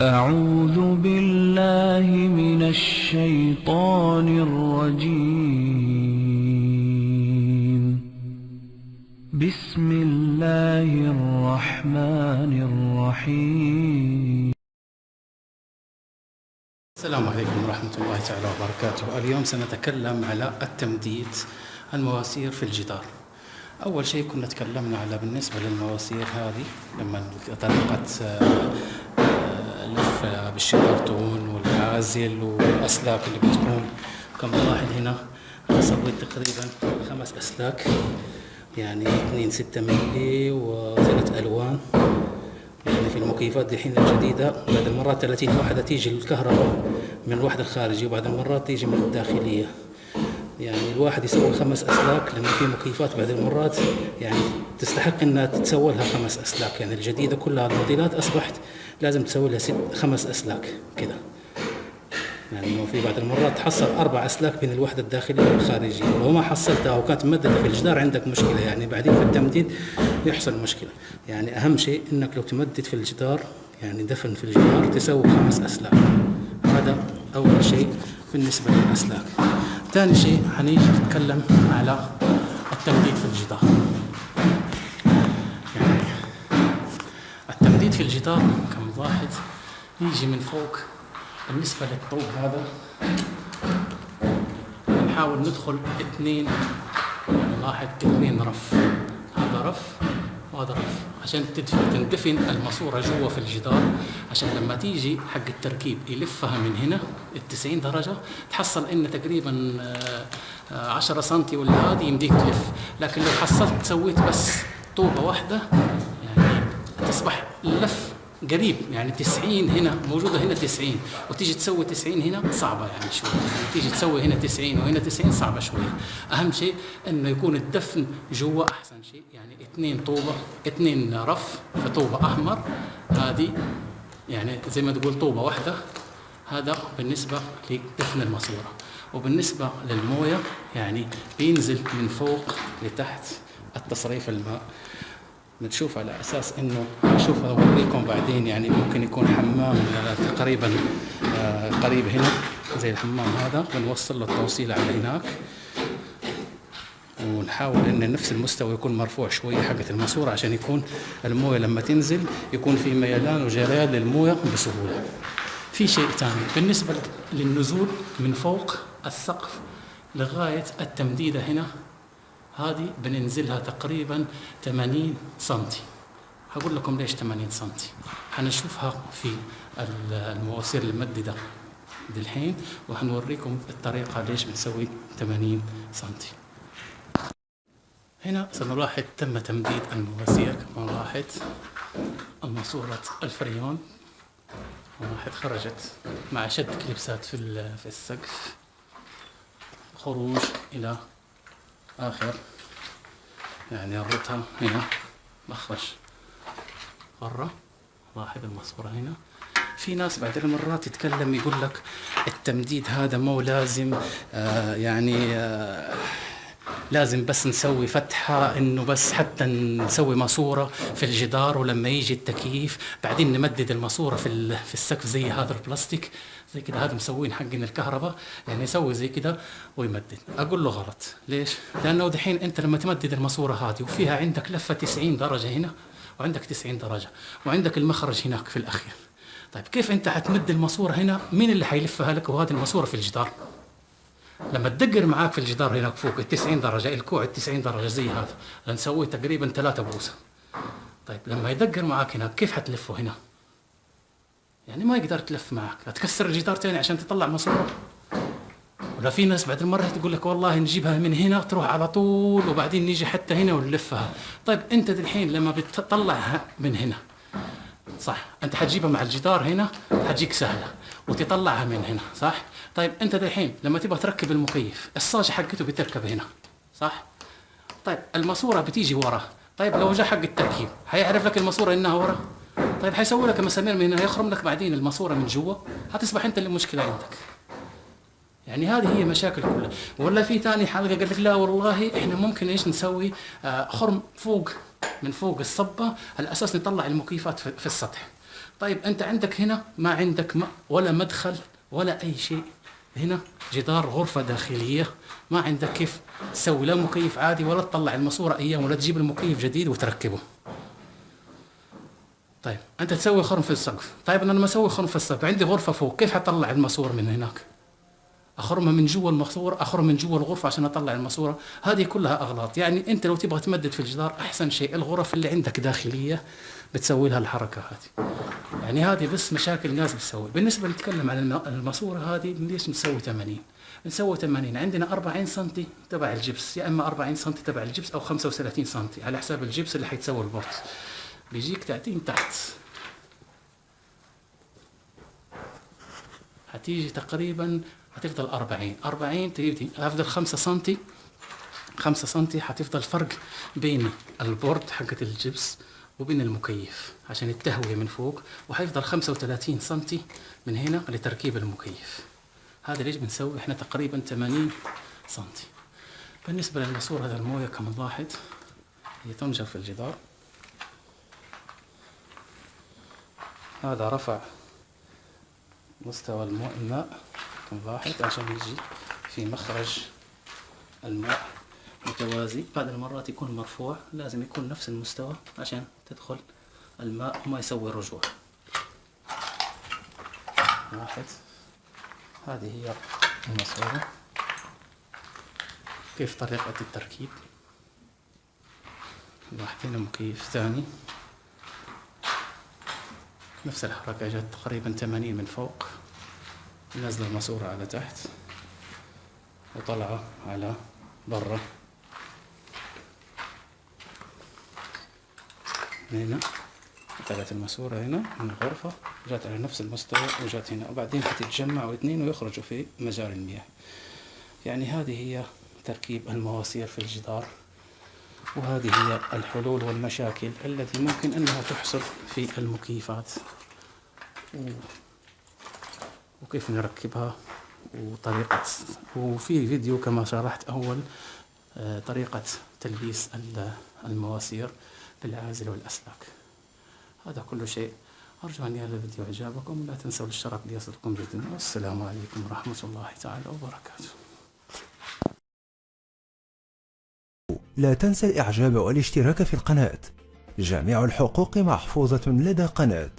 أعوذ بالله من الشيطان الرجيم. بسم الله الرحمن الرحيم. السلام عليكم ورحمة الله تعالى وبركاته. اليوم سنتكلم على التمديد المواسير في الجدار. أول شيء كنا تكلمنا على بالنسبة للمواسير هذه لما طريقة لف بالشبرتون والعازل والأسلاك اللي بتكون كم واحد هنا. أنا سويت تقريبا 5 أسلاك، يعني 2 6 ملي و3 ألوان. يعني في المكيفات الحين الجديدة بعد المرات 30 واحدة تيجي الكهرباء من الوحدة الخارجية وبعد المرات تيجي من الداخلية. يعني الواحد يسوي 5 أسلاك، لأن في مكيفات بعد المرات يعني تستحق أنها تتسوى لها 5 أسلاك. يعني الجديدة كلها الموديلات أصبحت لازم تسوي لها 5 أسلاك كذا. يعني في بعض المرات تحصل 4 أسلاك بين الوحدة الداخلية والخارجية، ولو ما حصلتها وكانت ممددة في الجدار عندك مشكلة. يعني بعدين في التمديد يحصل مشكلة. يعني أهم شيء إنك لو تمدد في الجدار، يعني دفن في الجدار، تسوي 5 أسلاك. هذا أول شيء بالنسبة للأسلاك. ثاني شيء حنيجي نتكلم على التمديد في الجدار. يعني التمديد في الجدار كم واحد يجي من فوق. بالنسبة للطوب هذا نحاول ندخل 2 لاحظ 2 رف، هذا رف وهذا رف، عشان تندفن الماسورة جوا في الجدار، عشان لما تيجي حق التركيب يلفها من هنا 90 درجة تحصل إن تقريبا 10 سنتي ولا هذه يمديك تلف. لكن لو حصلت سويت بس طوبة واحدة يعني تصبح اللف قريب. يعني 90 هنا موجودة، هنا 90 وتيجي تسوي 90 هنا صعبة يعني شوية. يعني تيجي تسوي هنا 90 وهنا 90 صعبة شوية. أهم شيء إنه يكون الدفن جوا أحسن شيء. يعني 2 طوبة، 2 رف في طوبة أحمر، هذه يعني زي ما تقول طوبة واحدة. هذا بالنسبة لدفن الماسورة. وبالنسبة للموية يعني بينزل من فوق لتحت التصريف الماء. نشوف على أساس إنه نشوف أوريكم بعدين. يعني ممكن يكون حمام تقريبا قريب هنا زي الحمام هذا، بنوصل له التوصيل على هناك، ونحاول إن نفس المستوى يكون مرفوع شوية حقة الماسورة، عشان يكون الموية لما تنزل يكون في ميلان وجريان للموية بسهولة. في شيء ثاني بالنسبة للنزول من فوق السقف لغاية التمديدة هنا، هذه بننزلها تقريبا 80 سنتي. هقول لكم ليش 80 سنتي، حنشوفها في المواسير الممددة دالحين، وحنوريكم الطريقة ليش بنسوي 80 سنتي. هنا سنلاحظ تم تمديد المواسير. كما نلاحظ الماسورة الفريون واحد خرجت مع شد كليبسات في السقف، خروج إلى آخر، يعني ربطها هنا مخرج برا. لاحظ الماسورة هنا. في ناس بعد المرات يتكلم يقول لك التمديد هذا مو لازم، لازم بس نسوي فتحة، انه بس حتى نسوي ماسورة في الجدار، ولما يجي التكييف بعدين نمدد الماسورة في السقف زي هذا البلاستيك زي كده. هذا مسوين حقنا الكهرباء، يعني يسوي زي كده ويمدد. اقول له غلط. ليش؟ لانه دحين انت لما تمدد الماسورة هذه وفيها عندك لفة 90 درجة هنا وعندك 90 درجة وعندك المخرج هناك في الاخير، طيب كيف انت حتمد الماسورة هنا؟ مين اللي حيلفها لك وهذه الماسورة في الجدار؟ لما تدقر معاك في الجدار هناك فوق 90 درجة، الكوع 90 درجة زي هذا، نسوي تقريبا 3 بوصة. طيب لما يدقر معاك هناك كيف حتلفه هنا؟ يعني ما يقدر تلف معاك، هتكسر الجدار تاني عشان تطلع ماسورة. ولا في ناس بعد المرة تقول لك والله نجيبها من هنا تروح على طول وبعدين نيجي حتى هنا ونلفها. طيب انت الحين لما بتطلعها من هنا صح، انت حتجيبها مع الجدار هنا حتجيك سهلة وتطلعها من هنا صح. طيب انت الحين لما تبغى تركب المكيف الصاجة حقته بتركب هنا صح. طيب الماسورة بتيجي ورا. طيب لو جاء حق التركيب هيعرف لك الماسورة انها ورا؟ طيب حيسوي لك مسامير من هنا، يخرم لك بعدين الماسورة من جوا، هتصبح انت اللي مشكلة عندك. يعني هذه هي مشاكل كلها. ولا في ثاني حلقة قال لك لا والله احنا ممكن ايش نسوي خرم فوق من فوق الصبة على اساس نطلع المكيفات في السطح. طيب أنت عندك هنا ما عندك ولا مدخل ولا أي شيء، هنا جدار غرفة داخلية، ما عندك كيف تسوي لا مكيف عادي ولا تطلع الماسورة أيام ولا تجيب المكيف جديد وتركبه. طيب أنت تسوي خرم في السقف، طيب أنا لما أسوي خرم في السقف عندي غرفة فوق، كيف حطلع الماسورة من هناك؟ أخرمها من جوا الماسورة، أخرم من جوا الغرفة عشان أطلع الماسورة. هذه كلها أغلاط. يعني أنت لو تبغى تمدد في الجدار أحسن شيء الغرف اللي عندك داخلية بتسوي لها الحركة هذه. يعني هذه بس مشاكل ناس بتسوي. بالنسبة نتكلم عن الماسورة هذه ليش نسوي 80؟ نسوي 80 عندنا 40 سم تبع الجبس، يا إما 40 سم تبع الجبس أو 35 سم على حساب الجبس اللي حيتسوي البورت. بيجيك تعتين تحت، هتيجي تقريبا هتفضل 40 تجيب هتفضل 5 سم 5 سم حتفضل فرق بين البورد حقت الجبس وبين المكيف عشان التهوية من فوق، وحيفضل 35 سم من هنا لتركيب المكيف. هذا ليش بنسوي احنا تقريبا 80 سم. بالنسبة للماسورة هذا الموية كما نلاحظ هي تنجر في الجدار، هذا رفع مستوى الماء كما نلاحظ عشان يجي في مخرج الماء متوازي. بعض المرات يكون مرفوع، لازم يكون نفس المستوى عشان تدخل الماء وما يسوي رجوع. لاحظ هذه هي الماسورة، كيف طريقة التركيب. لاحظين مكيف ثاني نفس الحركة، جت تقريبا 80 من فوق، نازلة الماسورة على تحت وطلعة على برا. هنا طلعت الماسورة هنا من الغرفة، جات على نفس المستوى وجات هنا، وبعدين حتتجمعوا اثنين ويخرجوا في مجاري المياه. يعني هذه هي تركيب المواسير في الجدار، وهذه هي الحلول والمشاكل التي ممكن أنها تحصل في المكيفات وكيف نركبها وطريقة. وفي فيديو كما شرحت أول طريقة تلبيس المواسير للعازل والأسلاك. هذا كل شيء. أرجو أن ينال الفيديو إعجابكم، لا تنسوا الاشتراك ليصلكم جديد. والسلام عليكم ورحمة الله تعالى وبركاته. لا تنسى الإعجاب والاشتراك في القناة. جميع الحقوق محفوظة لدى قناة